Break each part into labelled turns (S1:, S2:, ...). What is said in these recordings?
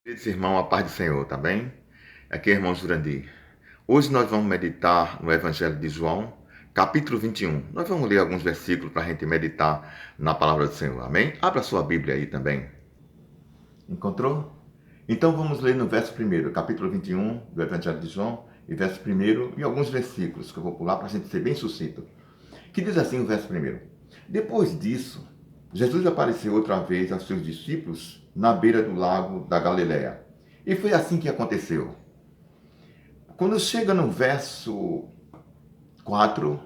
S1: Queridos irmãos, a paz do Senhor, tá bem? Aqui é irmão Jurandir. Hoje nós vamos meditar no Evangelho de João, capítulo 21. Nós vamos ler alguns versículos para a gente meditar na palavra do Senhor, amém? Abra sua Bíblia aí também. Encontrou? Então vamos ler no verso 1, capítulo 21 do Evangelho de João, e verso 1 e alguns versículos que eu vou pular para a gente ser bem sucinto. Que diz assim o verso 1. Depois disso, Jesus apareceu outra vez aos seus discípulos na beira do lago da Galileia. E foi assim que aconteceu. Quando chega no verso 4,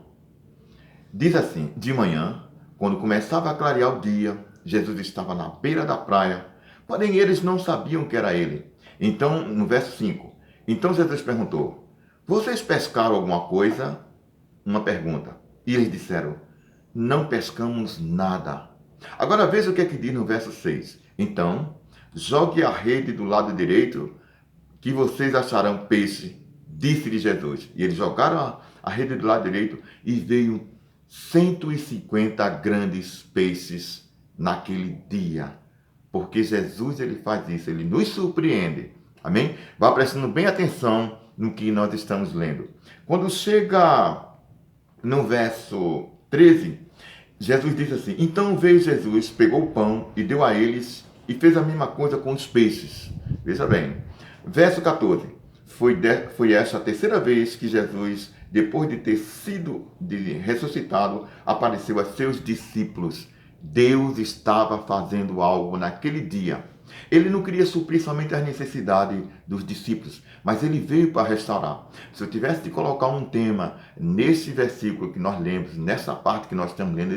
S1: diz assim: de manhã, quando começava a clarear o dia, Jesus estava na beira da praia, porém eles não sabiam que era ele. Então, no verso 5, então Jesus perguntou: vocês pescaram alguma coisa? Uma pergunta. E eles disseram: não pescamos nada. Agora veja o que é que diz no verso 6. Então, jogue a rede do lado direito, que vocês acharão peixe, disse-lhe Jesus. E eles jogaram a rede do lado direito e veio 150 grandes peixes naquele dia. Porque Jesus, ele faz isso, ele nos surpreende. Amém? Vá prestando bem atenção no que nós estamos lendo. Quando chega no verso 13, Jesus diz assim: então veio Jesus, pegou o pão e deu a eles, e fez a mesma coisa com os peixes. Veja bem. Verso 14. Foi essa a terceira vez que Jesus, depois de ter sido ressuscitado, apareceu a seus discípulos. Deus estava fazendo algo naquele dia. Ele não queria suprir somente as necessidades dos discípulos, mas ele veio para restaurar. Se eu tivesse de colocar um tema nesse versículo que nós lemos, nessa parte que nós estamos lendo,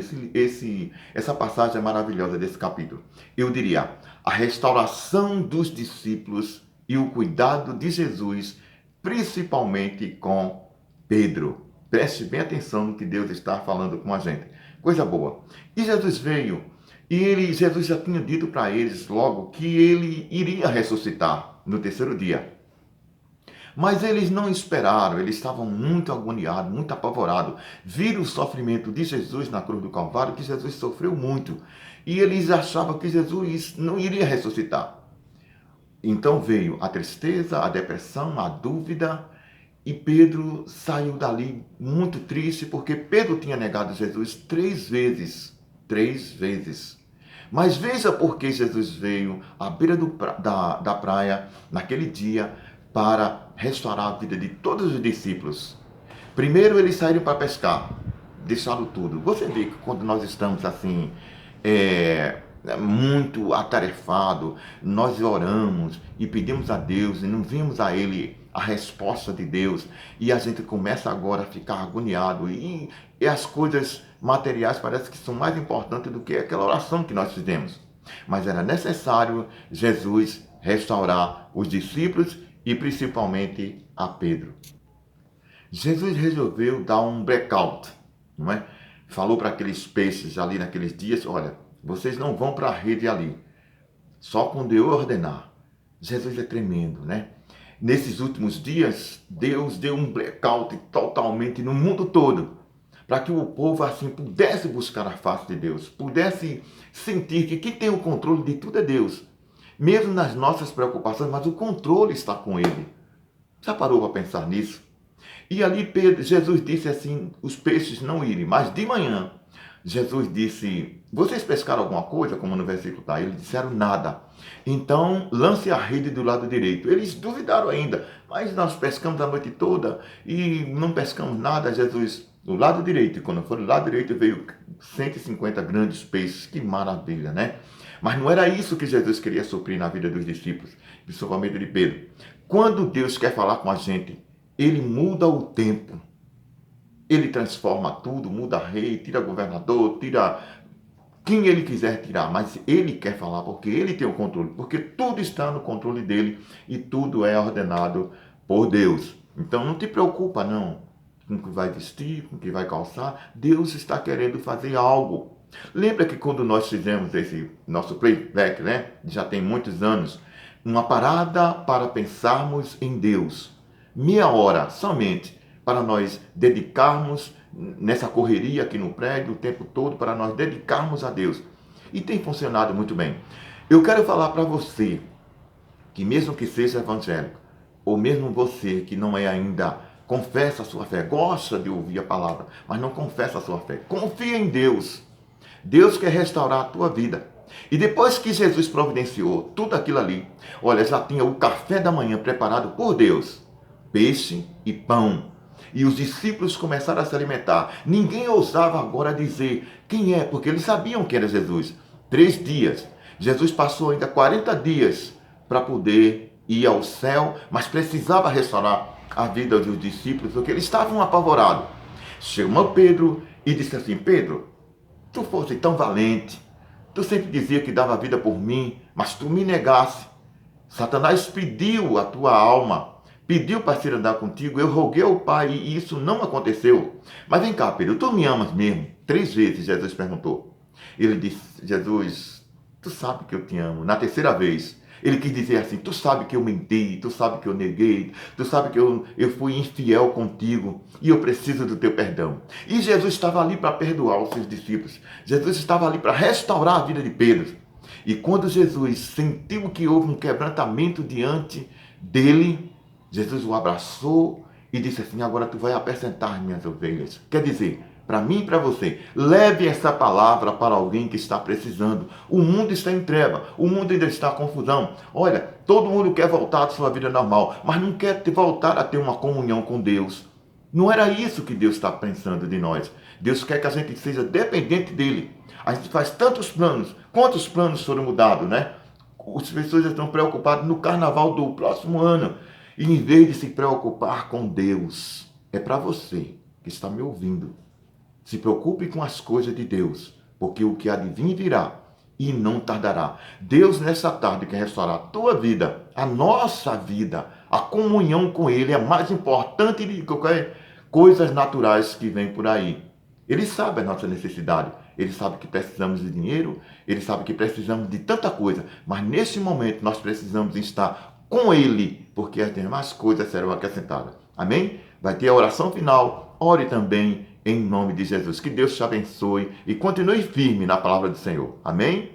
S1: essa passagem maravilhosa desse capítulo, eu diria: a restauração dos discípulos e o cuidado de Jesus, principalmente com Pedro. Preste bem atenção no que Deus está falando com a gente. Coisa boa. E Jesus veio, e Jesus já tinha dito para eles logo que ele iria ressuscitar no terceiro dia. Mas eles não esperaram, eles estavam muito agoniados, muito apavorados. Viram o sofrimento de Jesus na cruz do Calvário, que Jesus sofreu muito. E eles achavam que Jesus não iria ressuscitar. Então veio a tristeza, a depressão, a dúvida, e Pedro saiu dali muito triste, porque Pedro tinha negado Jesus 3 vezes. 3 vezes. Mas veja por que Jesus veio à beira da praia naquele dia para restaurar a vida de todos os discípulos. Primeiro eles saíram para pescar, deixaram tudo. Você vê que quando nós estamos assim, muito atarefado, nós oramos e pedimos a Deus e não vimos a Ele a resposta de Deus, e a gente começa agora a ficar agoniado, e as coisas materiais parecem que são mais importantes do que aquela oração que nós fizemos. Mas era necessário Jesus restaurar os discípulos e principalmente a Pedro. Jesus resolveu dar um blackout, não é? Falou para aqueles peixes ali naqueles dias: olha, vocês não vão para a rede ali, só quando eu ordenar. Jesus é tremendo, né? Nesses últimos dias, Deus deu um blackout totalmente no mundo todo, para que o povo assim pudesse buscar a face de Deus, pudesse sentir que quem tem o controle de tudo é Deus, mesmo nas nossas preocupações, mas o controle está com Ele. Já parou para pensar nisso? E ali Jesus disse assim: os peixes não irem, mas de manhã Jesus disse: vocês pescaram alguma coisa? Como no versículo está, eles disseram nada. Então lance a rede do lado direito. Eles duvidaram ainda, mas nós pescamos a noite toda e não pescamos nada. Jesus, do lado direito, e quando foi do lado direito veio 150 grandes peixes. Que maravilha, né? Mas não era isso que Jesus queria suprir na vida dos discípulos, principalmente de Pedro. Quando Deus quer falar com a gente, Ele muda o tempo. Ele transforma tudo, muda rei, tira governador, tira quem ele quiser tirar, mas ele quer falar porque ele tem o controle, porque tudo está no controle dele e tudo é ordenado por Deus. Então não te preocupa não com o que vai vestir, com o que vai calçar. Deus está querendo fazer algo. Lembra que quando nós fizemos esse nosso playback, né? Já tem muitos anos, uma parada para pensarmos em Deus. Meia hora somente para nós dedicarmos nessa correria aqui no prédio o tempo todo, para nós dedicarmos a Deus. E tem funcionado muito bem. Eu quero falar para você que mesmo que seja evangélico, ou mesmo você que não é ainda, confessa a sua fé, gosta de ouvir a palavra, mas não confessa a sua fé, confia em Deus. Deus quer restaurar a tua vida. E depois que Jesus providenciou tudo aquilo ali, olha, já tinha o café da manhã preparado por Deus, peixe e pão. E os discípulos começaram a se alimentar. Ninguém ousava agora dizer quem é, porque eles sabiam que era Jesus. 3 dias. Jesus passou ainda 40 dias para poder ir ao céu, mas precisava restaurar a vida dos discípulos, porque eles estavam apavorados. Chamou Pedro e disse assim: Pedro, tu fosse tão valente, tu sempre dizia que dava vida por mim, mas tu me negaste. Satanás pediu a tua alma, pediu para se andar contigo, eu roguei ao Pai e isso não aconteceu. Mas vem cá, Pedro, tu me amas mesmo? 3 vezes Jesus perguntou. Ele disse: Jesus, tu sabe que eu te amo. Na terceira vez, ele quis dizer assim: tu sabe que eu menti, tu sabe que eu neguei, tu sabe que eu fui infiel contigo e eu preciso do teu perdão. E Jesus estava ali para perdoar os seus discípulos. Jesus estava ali para restaurar a vida de Pedro. E quando Jesus sentiu que houve um quebrantamento diante dele, Jesus o abraçou e disse assim: agora tu vai apacentar minhas ovelhas. Quer dizer, para mim e para você, leve essa palavra para alguém que está precisando. O mundo está em treva, o mundo ainda está em confusão. Olha, todo mundo quer voltar à sua vida normal, mas não quer voltar a ter uma comunhão com Deus. Não era isso que Deus está pensando de nós. Deus quer que a gente seja dependente dele. A gente faz tantos planos. Quantos planos foram mudados, né? As pessoas estão preocupadas no carnaval do próximo ano. E em vez de se preocupar com Deus, é para você que está me ouvindo. Se preocupe com as coisas de Deus, porque o que há de vir virá e não tardará. Deus nessa tarde quer restaurar a tua vida, a nossa vida. A comunhão com Ele é mais importante do que qualquer coisas naturais que vem por aí. Ele sabe a nossa necessidade. Ele sabe que precisamos de dinheiro. Ele sabe que precisamos de tanta coisa. Mas nesse momento nós precisamos estar com Ele, porque as demais coisas serão acrescentadas. Amém? Vai ter a oração final. Ore também em nome de Jesus. Que Deus te abençoe e continue firme na palavra do Senhor. Amém?